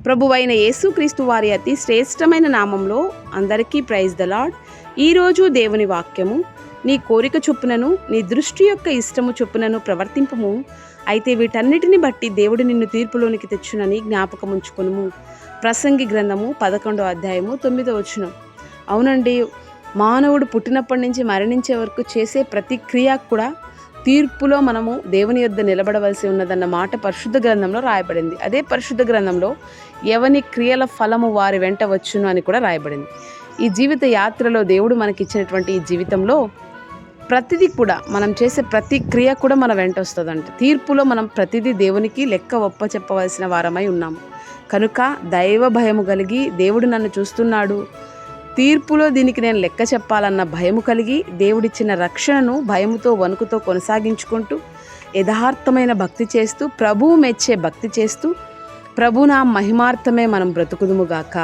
ప్రభువైన యేసుక్రీస్తు వారి అతి శ్రేష్టమైన నామంలో అందరికీ ప్రైజ్ ద లార్డ్. ఈరోజు దేవుని వాక్యము, నీ కోరిక చొప్పునను నీ దృష్టి యొక్క ఇష్టము చొప్పునను ప్రవర్తింపము, అయితే వీటన్నిటిని బట్టి దేవుడు నిన్ను తీర్పులోనికి తెచ్చునని జ్ఞాపకముంచుకొనుము. ప్రసంగి గ్రంథము 11వ అధ్యాయము 9వ వచనం. అవునండి, మానవుడు పుట్టినప్పటి నుంచి మరణించే వరకు చేసే ప్రతి క్రియ కూడా తీర్పులో మనము దేవుని యొద్ద నిలబడవలసి ఉన్నదన్న మాట పరిశుద్ధ గ్రంథంలో రాయబడింది. అదే పరిశుద్ధ గ్రంథంలో ఎవని క్రియల ఫలము వారి వెంట వచ్చును అని కూడా రాయబడింది. ఈ జీవిత యాత్రలో దేవుడు మనకిచ్చినటువంటి ఈ జీవితంలో ప్రతిదీ కూడా, మనం చేసే ప్రతి క్రియ కూడా మన వెంట వస్తుందంట. తీర్పులో మనం ప్రతిదీ దేవునికి లెక్క ఒప్ప చెప్పవలసిన వారమై ఉన్నాము. కనుక దైవ భయము కలిగి, దేవుడు నన్ను చూస్తున్నాడు, తీర్పులో దీనికి నేను లెక్క చెప్పాలన్న భయము కలిగి, దేవుడిచ్చిన రక్షణను భయముతో వణుకుతో కొనసాగించుకుంటూ, యథార్థమైన భక్తి చేస్తూ, ప్రభువు మెచ్చే భక్తి చేస్తూ, ప్రభునా మహిమార్థమే మనం బ్రతుకుదుముగాక.